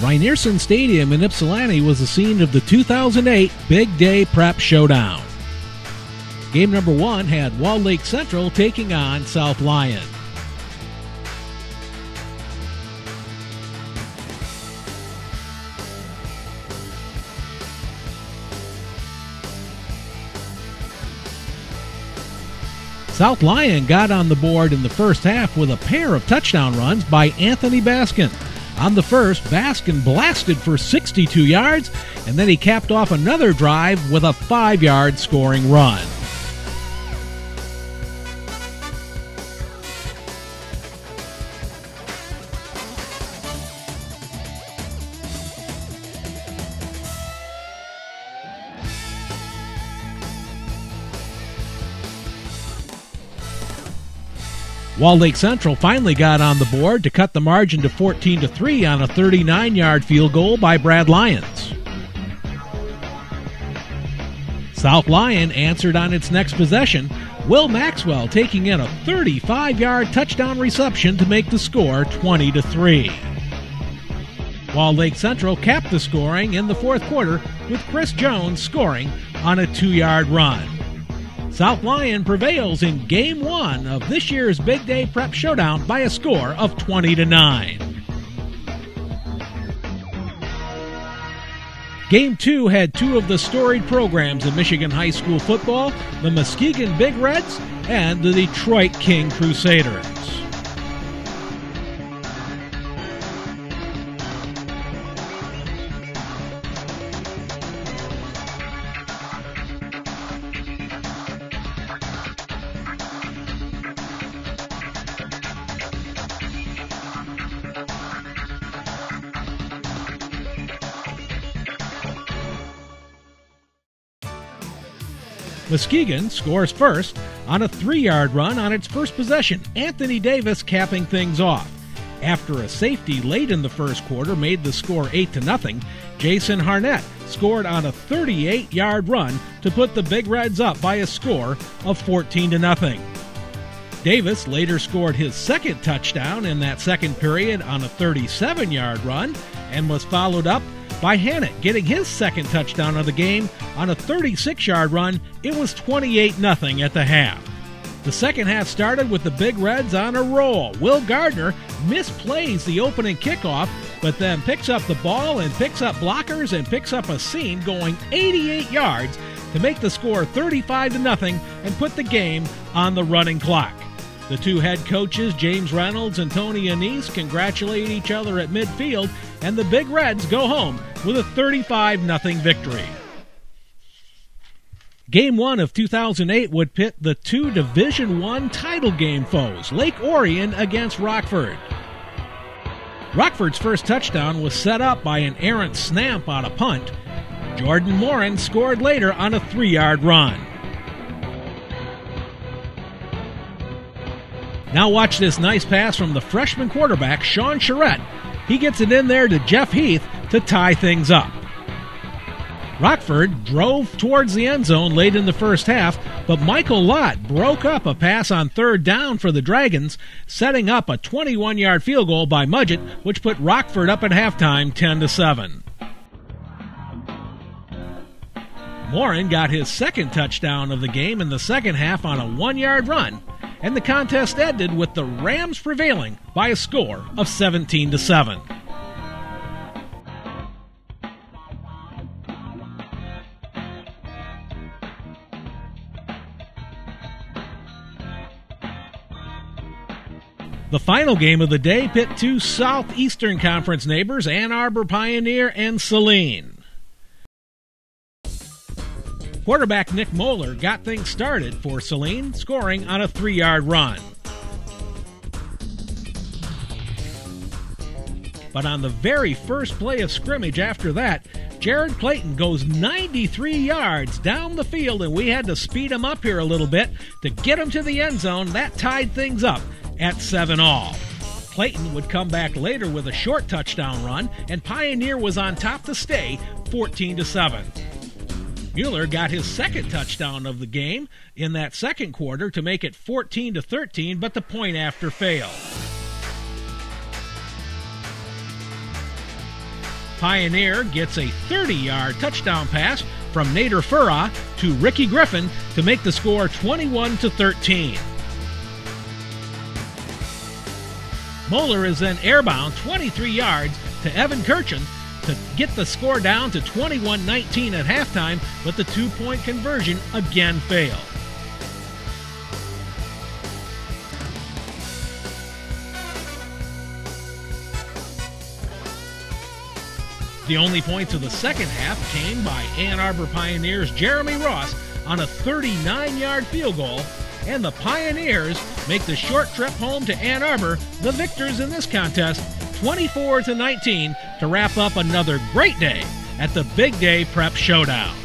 Rynearson Stadium in Ypsilanti was the scene of the 2008 Big Day Prep Showdown. Game number 1 had Walled Lake Central taking on South Lyon. South Lyon got on the board in the first half with a pair of touchdown runs by Anthony Baskin. On the first, Baskin blasted for 62 yards, and then he capped off another drive with a 5-yard scoring run. Walled Lake Central finally got on the board to cut the margin to 14-3 on a 39-yard field goal by Brad Lyons. South Lyon answered on its next possession, Will Maxwell taking in a 35-yard touchdown reception to make the score 20-3. Walled Lake Central capped the scoring in the fourth quarter with Chris Jones scoring on a 2-yard run. South Lyon prevails in Game 1 of this year's Big Day Prep Showdown by a score of 20-9. Game 2 had two of the storied programs in Michigan high school football, the Muskegon Big Reds and the Detroit King Crusaders. Muskegon scores first on a 3-yard run on its first possession, Anthony Davis capping things off. After a safety late in the first quarter made the score 8-0, Jason Harnet scored on a 38-yard run to put the Big Reds up by a score of 14-0. Davis later scored his second touchdown in that second period on a 37-yard run and was followed up by Harnet getting his second touchdown of the game on a 36-yard run. It was 28-0 at the half. The second half started with the Big Reds on a roll. Will Garner misplays the opening kickoff, but then picks up the ball and picks up blockers and picks up a seam going 88 yards to make the score 35-0 and put the game on the running clock. The two head coaches, James Reynolds and Tony Anise, congratulate each other at midfield, and the Big Reds go home with a 35-0 victory. Game 1 of 2008 would pit the two Division I title game foes, Lake Orions against Rockford. Rockford's first touchdown was set up by an errant snap on a punt. Jordan Morin scored later on a 3-yard run. Now watch this nice pass from the freshman quarterback, Sean Charette. He gets it in there to Jeff Heath to tie things up. Rockford drove towards the end zone late in the first half, but Michael Lott broke up a pass on third down for the Dragons, setting up a 21-yard field goal by Mudgett, which put Rockford up at halftime 10-7. Morin got his second touchdown of the game in the second half on a 1-yard run, and the contest ended with the Rams prevailing by a score of 17-7. The final game of the day pit two Southeastern Conference neighbors, Arbor Pioneer and Saline. Quarterback Nick Moehler got things started for Saline, scoring on a 3-yard run. But on the very first play of scrimmage after that, Jared Clayton goes 93 yards down the field, and we had to speed him up here a little bit to get him to the end zone. That tied things up at 7-all. Clayton would come back later with a short touchdown run, and Pioneer was on top to stay 14-7. Moehler got his second touchdown of the game in that second quarter to make it 14-13, but the point after failed. Pioneer gets a 30-yard touchdown pass from Nader Furra to Ricky Griffin to make the score 21-13. Moehler is then airbound 23 yards to Evan Kirchen to get the score down to 21-19 at halftime, but the two-point conversion again failed. The only points of the second half came by Ann Arbor Pioneers' Jeremy Ross on a 39-yard field goal, and the Pioneers make the short trip home to Ann Arbor the victors in this contest, 24-19, to wrap up another great day at the Big Day Prep Showdown.